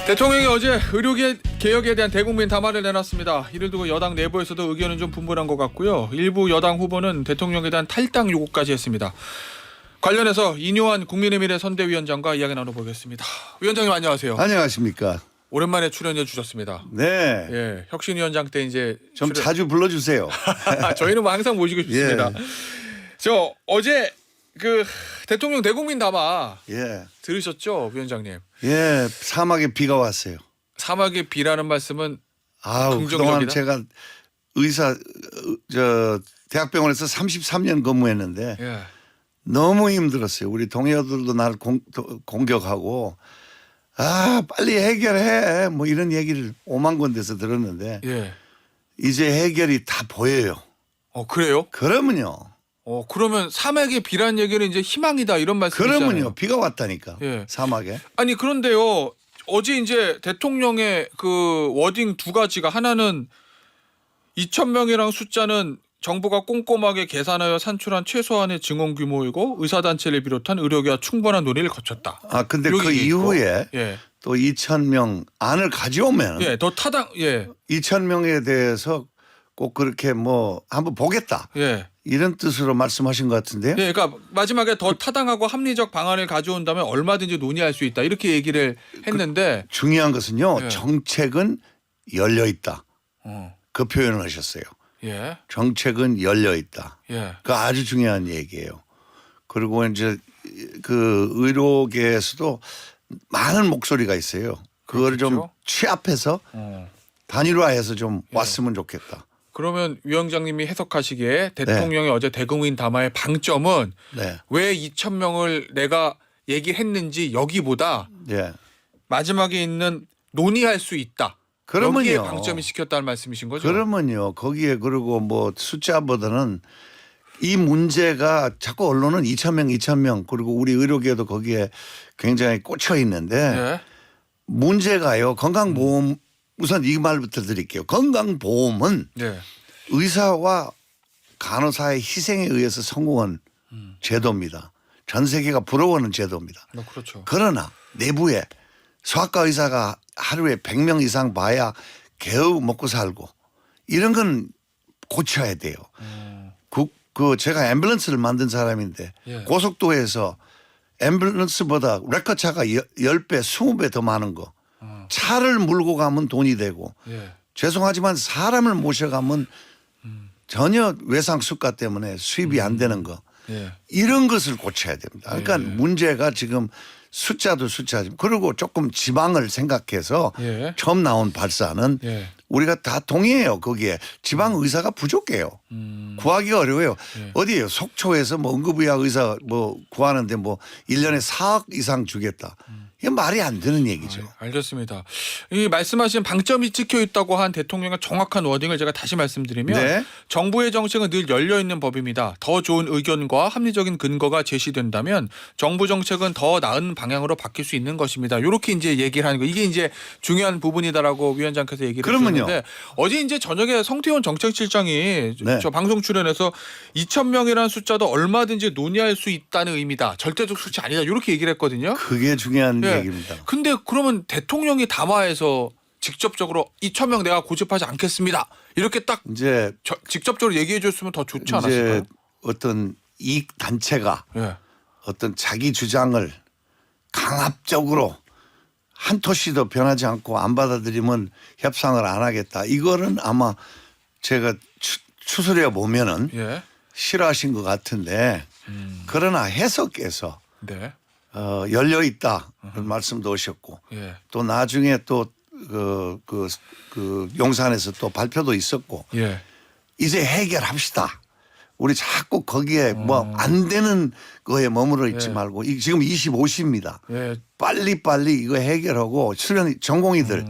대통령이 어제 의료계 개혁에 대한 대국민 담화를 내놨습니다. 이를 두고 여당 내부에서도 의견은 좀 분분한 것 같고요. 일부 여당 후보는 대통령에 대한 탈당 요구까지 했습니다. 관련해서 이뇨한 국민의미래 선대위원장과 이야기 나눠보겠습니다. 위원장님 안녕하세요. 안녕하십니까. 오랜만에 출연해 주셨습니다. 네. 예, 혁신위원장 때 이제 좀 자주 불러주세요. 저희는 뭐 항상 모시고 싶습니다. 예. 저 어제 그 대통령 대국민 담화 예. 들으셨죠, 위원장님? 예. 사막에 비가 왔어요. 사막의 비라는 말씀은 아우, 긍정적이다? 그동안 제가 대학병원에서 33년 근무했는데 예. 너무 힘들었어요. 우리 동료들도 나를 공격하고 빨리 해결해 뭐 이런 얘기를 오만 군데서 들었는데 예. 이제 해결이 다 보여요. 그래요? 그러면요. 그러면 사막의 비란 얘기는 이제 희망이다 이런 말씀이잖아요. 그러면요. 비가 왔다니까. 예. 사막에. 아니 그런데요. 어제 이제 대통령의 그 워딩 두 가지가 하나는 2,000명이랑 숫자는 정부가 꼼꼼하게 계산하여 산출한 최소한의 증원 규모이고 의사단체를 비롯한 의료계와 충분한 논의를 거쳤다. 근데 그 이후에 예. 또 2,000명 안을 가져오면 예, 더 타당 2,000명에 대해서 꼭 그렇게 뭐 한번 보겠다. 예. 이런 뜻으로 말씀하신 것 같은데요. 예, 그러니까 마지막에 더 타당하고 합리적 방안을 가져온다면 얼마든지 논의할 수 있다 이렇게 얘기를 했는데 중요한 것은요. 예. 정책은 열려 있다. 어. 그 표현을 하셨어요. 예. 정책은 열려 있다. 예. 그 아주 중요한 얘기예요. 그리고 이제 그 의료계에서도 많은 목소리가 있어요. 그거를 좀 그렇겠죠? 취합해서 어. 단일화해서 좀 예. 왔으면 좋겠다. 그러면 위원장님이 해석하시기에 대통령이 어제 대국민 담화의 방점은 네. 왜 2,000명을 내가 얘기했는지 여기보다 예. 마지막에 있는 논의할 수 있다. 그러면요. 여기에 방점이 시켰다는 말씀이신 거죠? 그러면요. 거기에 그리고 뭐 숫자보다는 이 문제가 자꾸 언론은 2,000명 그리고 우리 의료계도 거기에 굉장히 꽂혀 있는데 예. 문제가요. 건강보험 우선 이 말부터 드릴게요. 건강보험은 네. 의사와 간호사의 희생에 의해서 성공한 제도입니다. 전 세계가 부러워하는 제도입니다. 그렇죠. 그러나 내부에 소아과 의사가 하루에 100명 이상 봐야 겨우 먹고 살고 이런 건 고쳐야 돼요. 제가 앰뷸런스를 만든 사람인데 예. 고속도로에서 앰뷸런스보다 레커차가 10배, 20배 더 많은 거. 차를 몰고 가면 돈이 되고 예. 죄송하지만 사람을 모셔가면 전혀 외상 수가 때문에 수입이 안 되는 거. 예. 이런 것을 고쳐야 됩니다. 그러니까 문제가 지금 숫자도 숫자지. 그리고 조금 지방을 생각해서 예. 처음 나온 발사는 예. 우리가 다 동의해요. 거기에 지방 의사가 부족해요. 구하기가 어려워요. 예. 어디에요? 속초에서 뭐 응급의학 의사 뭐 구하는데 뭐 1년에 4억 이상 주겠다. 이건 말이 안 되는 얘기죠. 알겠습니다. 이 말씀하신 방점이 찍혀 있다고 한 대통령의 정확한 워딩을 제가 다시 말씀드리면 네. 정부의 정책은 늘 열려 있는 법입니다. 더 좋은 의견과 합리적인 근거가 제시된다면 정부 정책은 더 나은 방향으로 바뀔 수 있는 것입니다. 이렇게 이제 얘기를 하는 거 이게 이제 중요한 부분이다라고 위원장께서 얘기를 그러면요. 해주셨는데 어제 이제 저녁에 성태원 정책실장이 네. 저 방송 출연해서 2,000명이라는 숫자도 얼마든지 논의할 수 있다는 의미다. 절대적 수치 아니다. 이렇게 얘기를 했거든요. 그게 중요한 예. 얘기입니다. 근데 그러면 대통령이 담화에서 직접적으로 2,000명 내가 고집하지 않겠습니다. 이렇게 딱 이제 직접적으로 얘기해 줬으면 더 좋지 이제 않았을까요? 어떤 이익 단체가 예. 어떤 자기 주장을 강압적으로 한 토시도 변하지 않고 안 받아들이면 협상을 안 하겠다. 이거는 아마 제가 추스려 보면은 예. 싫어하신 것 같은데 그러나 해석에서 네. 열려 있다 그런 말씀도 하셨고 예. 또 나중에 또 그 용산에서 또 발표도 있었고 예. 이제 해결합시다. 우리 자꾸 거기에 뭐 안 되는 거에 머물러 있지 예. 말고 지금 25시입니다. 예. 빨리빨리 이거 해결하고 전공의들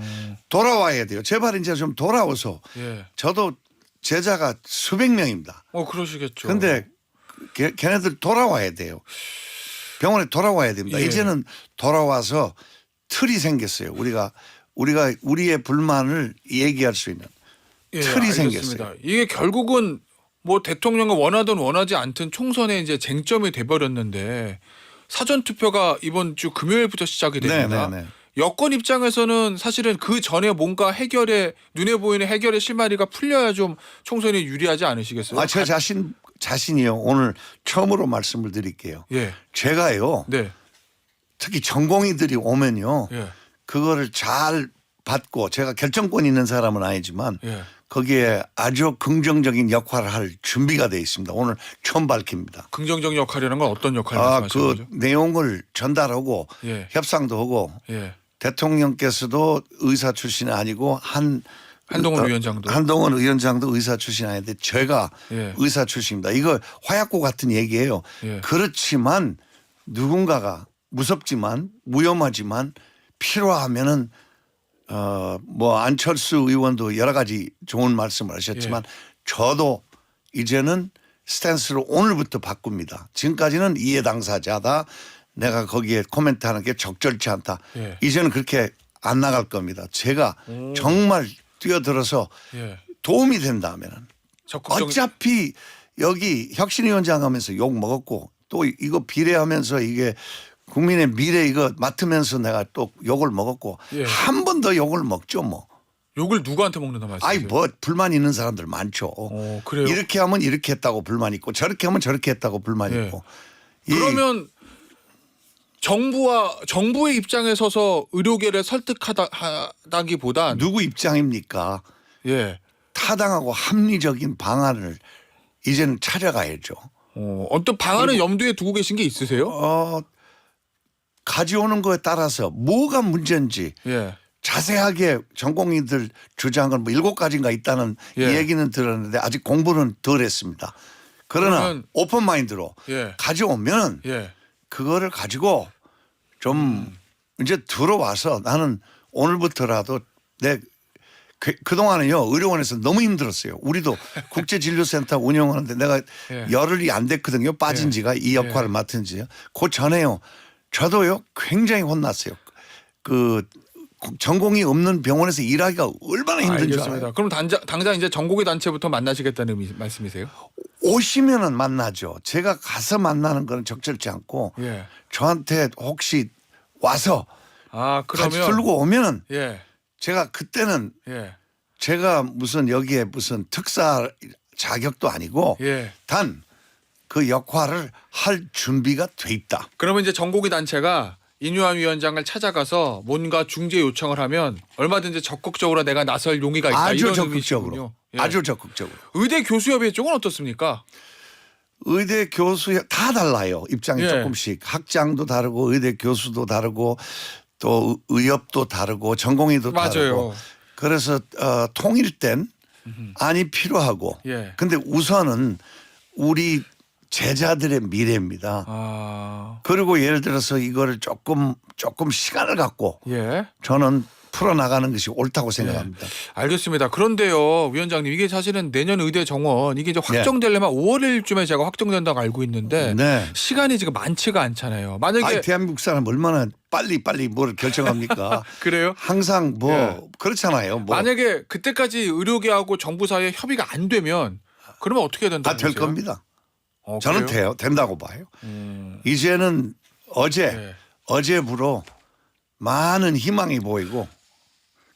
돌아와야 돼요. 제발 이제 좀 돌아와서 예. 저도 제자가 수백 명입니다. 그러시겠죠. 그런데 걔네들 돌아와야 돼요. 병원에 돌아와야 됩니다. 예. 이제는 돌아와서 틀이 생겼어요. 우리가 우리의 불만을 얘기할 수 있는 틀이 생겼어요. 이게 결국은 뭐 대통령이 원하든 원하지 않든 총선에 이제 쟁점이 돼버렸는데 사전 투표가 이번 주 금요일부터 시작이 됩니다. 네. 여권 입장에서는 사실은 그 전에 뭔가 해결에 눈에 보이는 해결의 실마리가 풀려야 좀 총선이 유리하지 않으시겠어요? 제 자신이요. 오늘 처음으로 말씀을 드릴게요. 예. 제가요. 네. 특히 전공의들이 오면요. 예. 그거를 잘 받고 제가 결정권 있는 사람은 아니지만 예. 거기에 아주 긍정적인 역할을 할 준비가 돼 있습니다. 오늘 처음 밝힙니다. 긍정적 역할이라는 건 어떤 역할 그 말씀하시는 거죠? 내용을 전달하고 예. 협상도 하고 예. 대통령께서도 의사 출신이 아니고 한동훈 위원장도. 한동훈 위원장도 의사 출신이 아닌데 제가 예. 의사 출신입니다. 이거 화약고 같은 얘기예요. 예. 그렇지만 누군가가 무섭지만 위험하지만 필요하면은 뭐 안철수 의원도 여러 가지 좋은 말씀을 하셨지만 저도 이제는 스탠스를 오늘부터 바꿉니다. 지금까지는 이해 당사자다. 내가 거기에 코멘트하는 게 적절치 않다. 예. 이제는 그렇게 안 나갈 겁니다. 제가 정말 뛰어들어서 예. 도움이 된다면은 적극적. 어차피 여기 혁신위원장 하면서 욕 먹었고 또 이거 비례하면서 이게 국민의 미래 이거 맡으면서 내가 또 욕을 먹었고 예. 한 번 더 욕을 먹죠 뭐. 욕을 누구한테 먹는다 말씀이세요? 아이 뭐 불만 있는 사람들 많죠. 그래요? 이렇게 하면 이렇게 했다고 불만 있고 저렇게 하면 저렇게 했다고 불만 예. 있고. 그러면 정부의 입장에 서서 의료계를 설득하다기보단 누구 입장입니까? 예. 타당하고 합리적인 방안을 이제는 찾아가야죠. 어떤 방안을 염두에 두고 계신 게 있으세요? 가져오는 거에 따라서 뭐가 문제인지 예. 자세하게 전공의들 주장은 뭐 7가지인가 있다는 예. 얘기는 들었는데 아직 공부는 덜 했습니다. 그러나 그러면 오픈 마인드로 예. 가져오면 예. 그거를 가지고 좀 이제 들어와서 나는 오늘부터라도 그동안은요 의료원에서 너무 힘들었어요. 우리도 국제진료센터 운영하는데 내가 예. 열흘이 안 됐거든요. 빠진 예. 지가 이 역할을 맡은 지요. 그 전에요. 저도요 굉장히 혼났어요. 그 전공이 없는 병원에서 일하기가 얼마나 힘든 줄 알아요. 알겠습니다. 그럼 당장 이제 전공의 단체부터 만나시겠다는 말씀이세요? 오시면은 만나죠. 제가 가서 만나는 건 적절치 않고 예. 저한테 혹시 와서 같이 그러면 들고 오면은 예. 제가 그때는 예. 제가 무슨 여기에 무슨 특사 자격도 아니고 예. 단 그 역할을 할 준비가 돼 있다. 그러면 이제 전공의 단체가 인유한 위원장을 찾아가서 뭔가 중재 요청을 하면 얼마든지 적극적으로 내가 나설 용의가 있다. 아주 이런 적극적으로. 의미시군요. 예. 아주 적극적으로. 의대 교수협의 쪽은 어떻습니까? 의대 교수 다 달라요. 입장이 예. 조금씩. 학장도 다르고 의대 교수도 다르고 또 의협도 다르고 전공의도 맞아요. 다르고. 그래서 통일된 안이 필요하고. 예. 근데 우선은 우리 제자들의 미래입니다. 그리고 예를 들어서 이거를 조금 시간을 갖고 예. 저는 풀어나가는 것이 옳다고 생각합니다. 알겠습니다. 그런데요, 위원장님, 이게 사실은 내년 의대 정원 이게 이제 네. 확정되려면 5월쯤에 제가 확정된다고 알고 있는데 네. 시간이 지금 많지가 않잖아요. 만약에 대한민국 사람 얼마나 빨리 뭘 결정합니까? 그래요? 항상 뭐 예. 그렇잖아요. 뭐. 만약에 그때까지 의료계하고 정부 사이에 협의가 안 되면 그러면 어떻게 된다고 될 보세요? 겁니다. 어, 저는 그래요? 된다고 봐요. 이제는 네. 어제부로 많은 희망이 보이고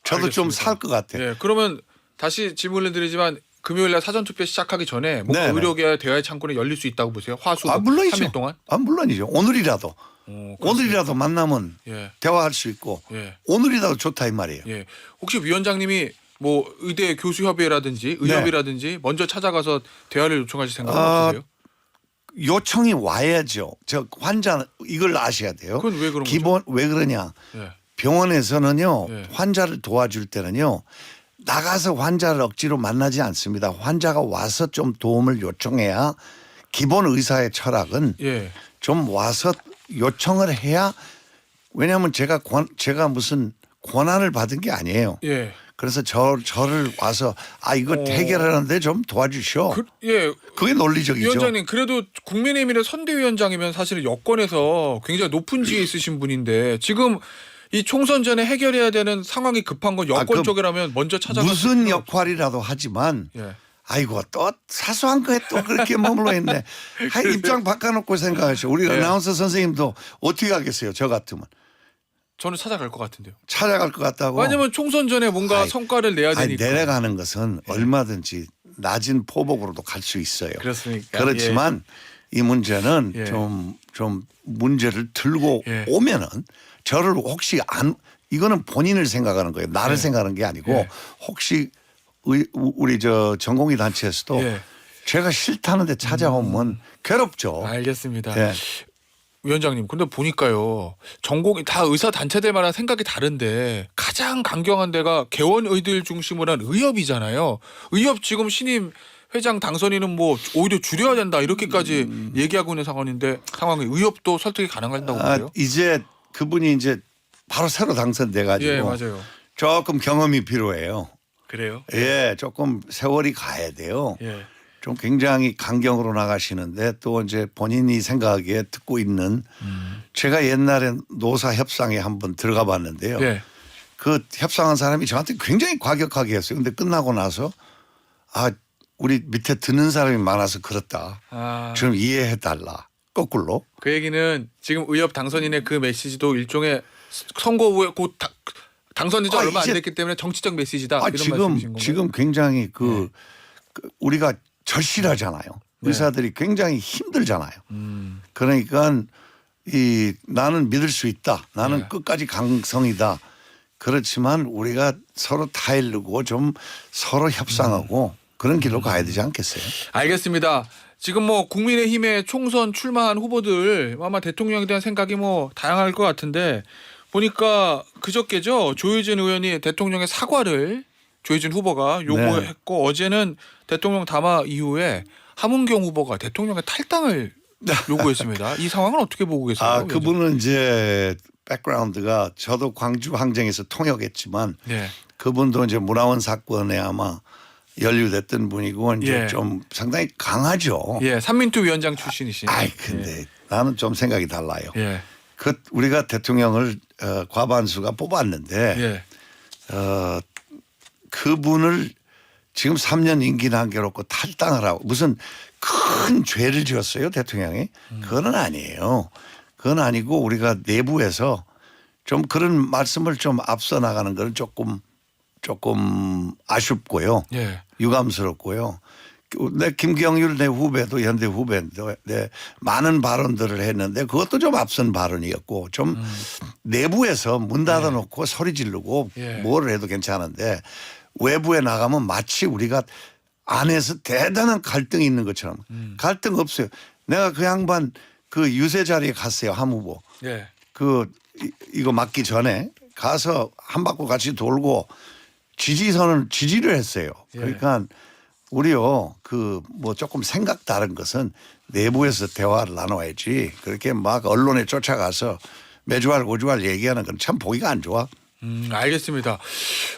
저도 좀 살 것 같아요. 예, 그러면 다시 질문을 드리지만 금요일 날 사전 투표 시작하기 전에 뭔가 네네. 의료계 대화의 창구는 열릴 수 있다고 보세요? 화수 물론이죠. 3일 동안? 물론이죠. 오늘이라도 오늘이라도 만나면 예. 대화할 수 있고 예. 오늘이라도 좋다 이 말이에요. 예. 혹시 위원장님이 뭐 의대 교수 협의회라든지 의협이라든지 먼저 찾아가서 대화를 요청하실 생각은 없으세요? 요청이 와야죠. 저 환자 이걸 아셔야 돼요. 그건 왜 그런 기본 왜 그러냐? 예. 병원에서는요 예. 환자를 도와줄 때는요 나가서 환자를 억지로 만나지 않습니다. 환자가 와서 좀 도움을 요청해야 기본 의사의 철학은 예. 좀 와서 요청을 해야 왜냐하면 제가 무슨 권한을 받은 게 아니에요. 예. 그래서 저를 와서 이거 해결하는데 좀 도와주시오. 예. 그게 논리적이죠. 위원장님 그래도 국민의힘의 선대위원장이면 사실 여권에서 굉장히 높은 지위에 있으신 분인데 지금 이 총선 전에 해결해야 되는 상황이 급한 건 여권 쪽이라면 먼저 찾아가서 무슨 역할이라도 하지만 예. 아이고 또 사소한 거에 또 그렇게 머물러 있네. 입장 바꿔놓고 생각하시오. 우리 예. 아나운서 선생님도 어떻게 하겠어요. 저 같으면. 저는 찾아갈 것 같은데요. 찾아갈 것 같다고. 왜냐면 총선 전에 뭔가 성과를 내야 아니, 되니까. 내려가는 것은 얼마든지 낮은 포복으로도 갈 수 있어요. 그렇습니까? 그렇지만 이 문제는 예. 좀 문제를 들고 예. 오면은 저를 혹시 안 이거는 본인을 생각하는 거예요. 나를 예. 생각하는 게 아니고 예. 혹시 우리 저 전공의 단체에서도 예. 제가 싫다는데 찾아오면 괴롭죠. 알겠습니다. 예. 위원장님, 근데 보니까요, 전공이 다 의사 단체들마다 생각이 다른데 가장 강경한 데가 개원의들 중심으로 한 의협이잖아요. 의협 지금 신임 회장 당선인은 뭐 오히려 줄여야 된다 이렇게까지 얘기하고 있는 상황에 의협도 설득이 가능하다고 보세요? 이제 그분이 이제 바로 새로 당선돼 가지고 예, 맞아요. 조금 경험이 필요해요. 그래요? 예, 조금 세월이 가야 돼요. 예. 좀 굉장히 강경으로 나가시는데 또 이제 본인이 생각하기에 듣고 있는 제가 옛날에 노사 협상에 한번 들어가 봤는데요. 예. 그 협상한 사람이 저한테 굉장히 과격하게 했어요. 근데 끝나고 나서 우리 밑에 듣는 사람이 많아서 그렇다. 아, 좀 이해해 달라. 거꾸로. 그 얘기는 지금 의협 당선인의 그 메시지도 일종의 선거 후에 곧 당선된 지 얼마 안 이제 됐기 때문에 정치적 메시지다 이런 말씀이신 건가요? 지금 굉장히 그 우리가 절실하잖아요. 네. 의사들이 굉장히 힘들잖아요. 음. 그러니까 나는 믿을 수 있다. 나는 네. 끝까지 강성이다. 그렇지만 우리가 서로 타일르고 좀 서로 협상하고 그런 길로 가야 되지 않겠어요? 알겠습니다. 지금 뭐 국민의힘에 총선 출마한 후보들 아마 대통령에 대한 생각이 뭐 다양할 것 같은데 보니까 그저께죠. 조혜진 의원이 대통령의 사과를 조혜진 후보가 요구했고 어제는 대통령 담화 이후에 함은경 후보가 대통령의 탈당을 요구했습니다. 이 상황은 어떻게 보고 계세요? 그분은 이제 백그라운드가 저도 광주 항쟁에서 통역했지만 네. 그분도 이제 문화원 사건에 아마 연루됐던 분이고 이제 예. 좀 상당히 강하죠. 예, 삼민투 위원장 출신이신. 근데 나는 좀 생각이 달라요. 예. 우리가 대통령을 과반수가 뽑았는데 예. 그분을 지금 3년 임기 남겨놓고 탈당을 하고 무슨 큰 죄를 지었어요 대통령이? 그건 아니에요. 그건 아니고 우리가 내부에서 좀 그런 말씀을 좀 앞서 나가는 건 조금 아쉽고요. 예. 유감스럽고요. 내 김경률 내 후배도 연대 후배인데 많은 발언들을 했는데 그것도 좀 앞선 발언이었고 좀 내부에서 문 닫아놓고 소리 지르고 예. 뭘 해도 괜찮은데 외부에 나가면 마치 우리가 안에서 대단한 갈등이 있는 것처럼 갈등 없어요. 내가 그 양반 그 유세 자리에 갔어요. 함 후보. 예. 이거 맡기 전에 가서 한 바퀴 같이 돌고 지지를 했어요. 그러니까 우리요 뭐 조금 생각 다른 것은 내부에서 대화를 나눠야지 그렇게 막 언론에 쫓아가서 매주알 고주알 얘기하는 건 참 보기가 안 좋아. 알겠습니다.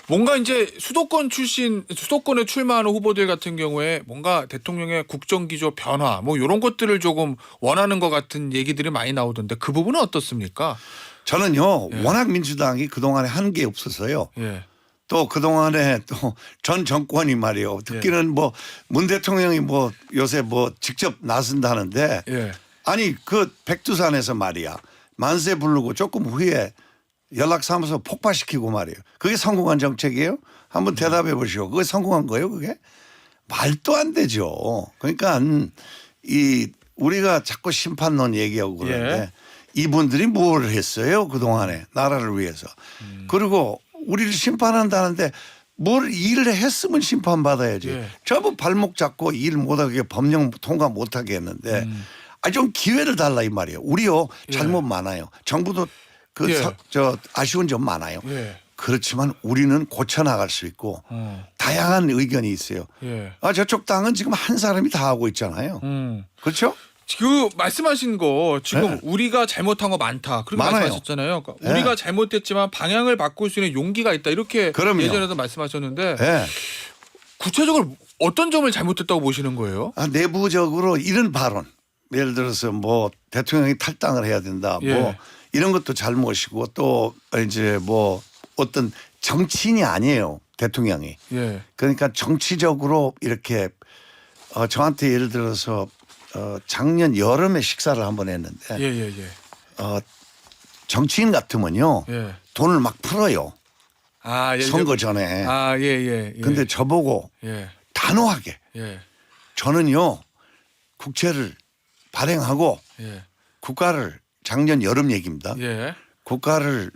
뭔가 이제 수도권에 출마하는 후보들 같은 경우에 뭔가 대통령의 국정기조 변화 뭐 이런 것들을 조금 원하는 것 같은 얘기들이 많이 나오던데 그 부분은 어떻습니까? 저는요 워낙 민주당이 그동안에 한 게 없어서요. 예. 또 그동안에 또 전 정권이 말이요. 듣기는 뭐 문 대통령이 뭐 요새 뭐 직접 나선다는데 예. 아니 그 백두산에서 말이야. 만세 부르고 조금 후에 연락사무소 폭파시키고 말이에요. 그게 성공한 정책이에요? 한번 대답해 보시오. 그게 성공한 거예요 그게? 말도 안 되죠. 그러니까 우리가 자꾸 심판론 얘기하고 그러는데 이분들이 뭘 했어요 그동안에 나라를 위해서. 그리고 우리를 심판한다는데 뭘 일을 했으면 심판받아야지. 저분 발목 잡고 일 못하게 법령 통과 못하게 했는데 좀 기회를 달라 이 말이에요. 우리요 잘못 많아요. 정부도 아쉬운 점 많아요. 그렇지만 우리는 고쳐나갈 수 있고 다양한 의견이 있어요. 저쪽 당은 지금 한 사람이 다 하고 있잖아요. 그렇죠? 그 말씀하신 거 지금 우리가 잘못한 거 많다. 그렇게 많아요. 말씀하셨잖아요. 그러니까 우리가 잘못했지만 방향을 바꿀 수 있는 용기가 있다. 이렇게 그럼요. 예전에도 말씀하셨는데 구체적으로 어떤 점을 잘못했다고 보시는 거예요? 내부적으로 이런 발언 예를 들어서 뭐 대통령이 탈당을 해야 된다. 뭐 이런 것도 잘못이고 또 이제 뭐 어떤 정치인이 아니에요 대통령이. 그러니까 정치적으로 이렇게 저한테 예를 들어서 작년 여름에 식사를 한번 했는데 정치인 같으면요. 예. 돈을 막 풀어요. 아, 예. 선거 전에. 아, 예, 예. 예. 근데 저보고 예. 단호하게 예. 저는요. 국채를 발행하고 예. 국가를 작년 여름 얘기입니다. 예. 국가를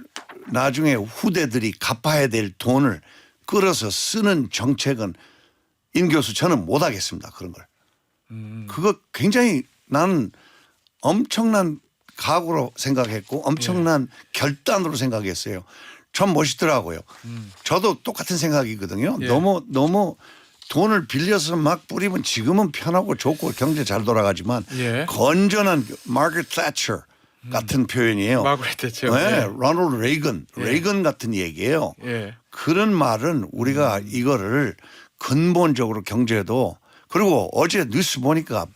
나중에 후대들이 갚아야 될 돈을 끌어서 쓰는 정책은 임 교수 저는 못 하겠습니다. 그런 걸. 그거 굉장히 나는 엄청난 각오로 생각했고 엄청난 결단으로 생각했어요. 전 멋있더라고요. 저도 똑같은 생각이거든요. 예. 너무 돈을 빌려서 막 뿌리면 지금은 편하고 좋고 경제 잘 돌아가지만 예. 건전한 마거릿 thatcher 같은 표현이에요. 마그렛 대처. 네, 예. 로널드 레이건, 예. 레이건 같은 얘기예요. 예. 그런 말은 우리가 이거를 근본적으로 경제도 그리고 어제 뉴스 보니까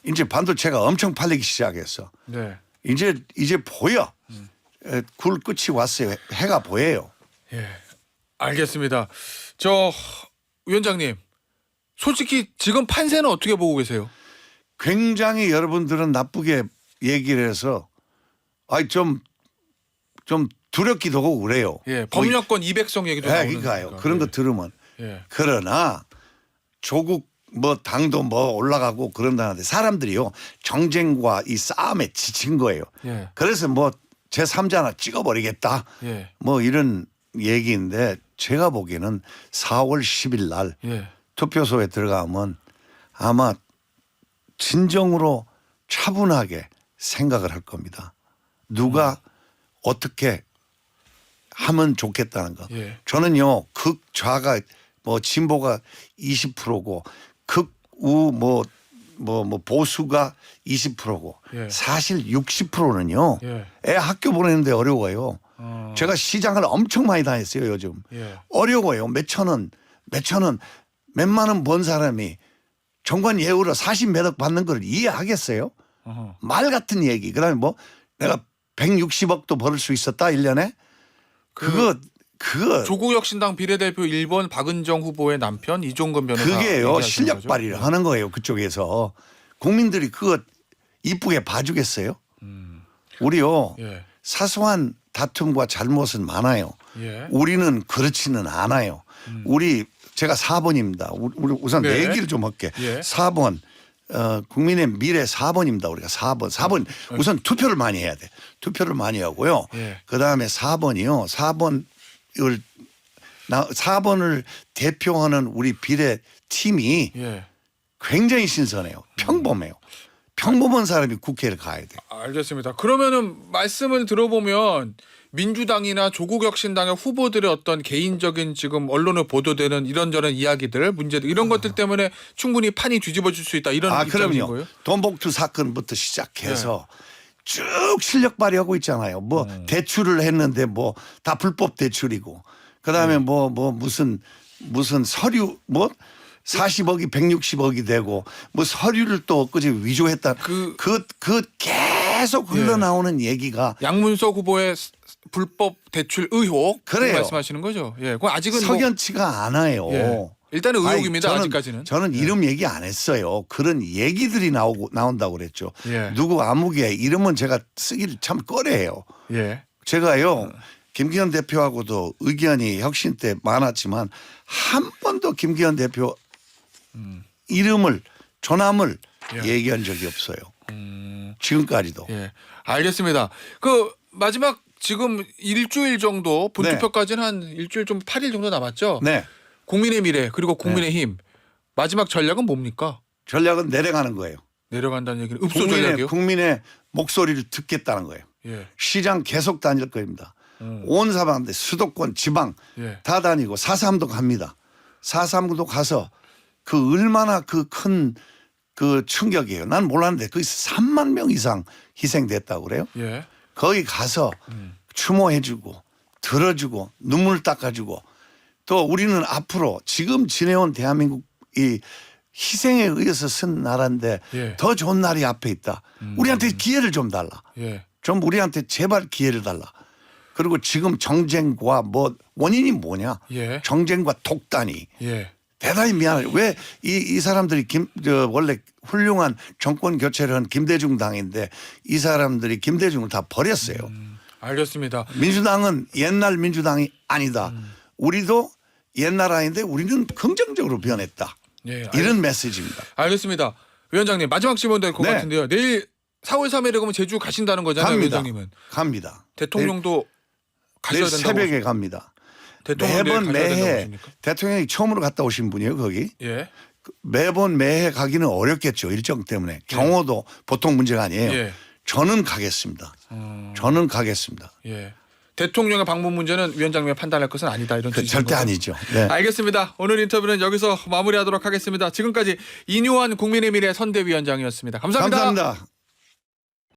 이제 반도체가 엄청 팔리기 시작했어. 네. 이제 보여. 굴 끝이 왔어요. 해가 보여요. 예. 알겠습니다. 저 위원장님, 솔직히 지금 판세는 어떻게 보고 계세요? 굉장히 여러분들은 나쁘게 얘기를 해서 아이 좀 두렵기도 하고 그래요. 예. 법률권 200성 얘기도 예, 나오는 그러니까요. 거니까. 그런 거 예. 들으면 예. 그러나 조국 뭐 당도 뭐 올라가고 그런다는데 사람들이요 정쟁과 이 싸움에 지친 거예요. 예. 그래서 뭐 제3자나 찍어버리겠다. 예. 뭐 이런 얘기인데 제가 보기에는 4월 10일 날 예. 투표소에 들어가면 아마 진정으로 차분하게 생각을 할 겁니다. 누가 어떻게 하면 좋겠다는 거. 예. 저는요 극좌가 뭐 진보가 20%고 극우 뭐 보수가 20%고 예. 사실 60%는요. 예. 애 학교 보내는데 어려워요. 제가 시장을 엄청 많이 다녔어요 요즘. 예. 어려워요. 몇천 원, 몇만 원 번 사람이 정관 예우로 40몇억 받는 걸 이해하겠어요? 어허. 말 같은 얘기. 그다음에 뭐 내가 160억도 벌을 수 있었다 1년에? 그거 조국혁신당 비례대표 1번 박은정 후보의 남편 이종근 변호사. 그게요. 얘기하시는 실력 거죠? 발휘를 하는 거예요. 그쪽에서. 국민들이 그거 이쁘게 봐주겠어요? 우리요. 예. 사소한 다툼과 잘못은 많아요. 예. 우리는 그렇지는 않아요. 제가 4번입니다. 우리 우선 네. 내 얘기를 좀 할게. 예. 4번 국민의 미래 4번입니다. 우리가 4번 우선 투표를 많이 해야 돼. 투표를 많이 하고요. 예. 그다음에 4번이요. 4번을 대표하는 우리 비례 팀이 예. 굉장히 신선해요. 평범해요. 평범한 사람이 국회를 가야 돼. 알겠습니다. 그러면은 말씀을 들어보면 민주당이나 조국혁신당의 후보들의 어떤 개인적인 지금 언론에 보도되는 이런저런 이야기들, 문제들 이런 것들 때문에 충분히 판이 뒤집어질 수 있다 이런 입장이신 그럼요. 거예요? 돈봉투 사건부터 시작해서 쭉 실력 발휘하고 있잖아요. 뭐 대출을 했는데 뭐 다 불법 대출이고 그다음에 뭐 무슨 서류 뭐 40억이 160억이 되고 뭐 서류를 또 엊그제 위조했다. 그 계속 흘러나오는 얘기가 양문석 후보의 불법 대출 의혹 그래요. 말씀하시는 거죠? 예, 그건 아직은 석연치가 않아요. 예. 일단은 의혹입니다. 아니, 아직까지는. 저는 이름 얘기 안 했어요. 그런 얘기들이 나온다고 그랬죠. 예. 누구 아무개 이름은 제가 쓰기를 참 꺼려해요. 예. 제가요 김기현 대표하고도 의견이 혁신 때 많았지만 한 번도 김기현 대표 이름을 조남을 예. 얘기한 적이 없어요. 지금까지도. 예. 알겠습니다. 그 마지막 지금 일주일 정도 본투표까지는 한 일주일 좀 8일 정도 남았죠. 네. 국민의 미래 그리고 국민의힘 마지막 전략은 뭡니까? 전략은 내려가는 거예요. 내려간다는 얘기는 읍소 전략이요? 국민의 목소리를 듣겠다는 거예요. 예. 시장 계속 다닐 겁니다. 온 사람한테 수도권 지방 예. 다 다니고 4.3도 갑니다. 4.3도 가서 그 얼마나 그 큰 그 충격이에요. 난 몰랐는데 거기서 3만 명 이상 희생됐다고 그래요. 예. 거기 가서 추모해주고 들어주고 눈물 닦아주고 또 우리는 앞으로 지금 지내온 대한민국 이 희생에 의해서 쓴 나라인데 예. 더 좋은 날이 앞에 있다. 우리한테 기회를 좀 달라. 예. 좀 우리한테 제발 기회를 달라. 그리고 지금 정쟁과 뭐 원인이 뭐냐? 예. 정쟁과 독단이 예. 대단히 미안해요. 왜 이 사람들이 원래 훌륭한 정권 교체를 한 김대중 당인데 이 사람들이 김대중을 다 버렸어요. 알겠습니다. 민주당은 옛날 민주당이 아니다. 우리도 옛날 아닌데 우리는 긍정적으로 변했다. 예, 이런 메시지입니다. 알겠습니다. 위원장님 마지막 질문 될 것 네. 같은데요. 내일 4월 3일에 그러면 제주 가신다는 거잖아요, 갑니다. 위원장님은. 갑니다. 대통령도 가셔야 내일 된다고. 새벽에 갑니다. 대통령 매번 내일 가셔야 된다고 매해 보십니까? 대통령이 처음으로 갔다 오신 분이에요 거기. 예. 매번 매해 가기는 어렵겠죠 일정 때문에. 경호도 보통 문제가 아니에요. 예. 저는 가겠습니다. 저는 가겠습니다. 예. 대통령의 방문 문제는 위원장님이 판단할 것은 아니다 이런 그 뜻인 절대 거죠? 아니죠. 네. 알겠습니다. 오늘 인터뷰는 여기서 마무리하도록 하겠습니다. 지금까지 이뇨한 국민의 미래 선대위원장이었습니다. 감사합니다. 감사합니다.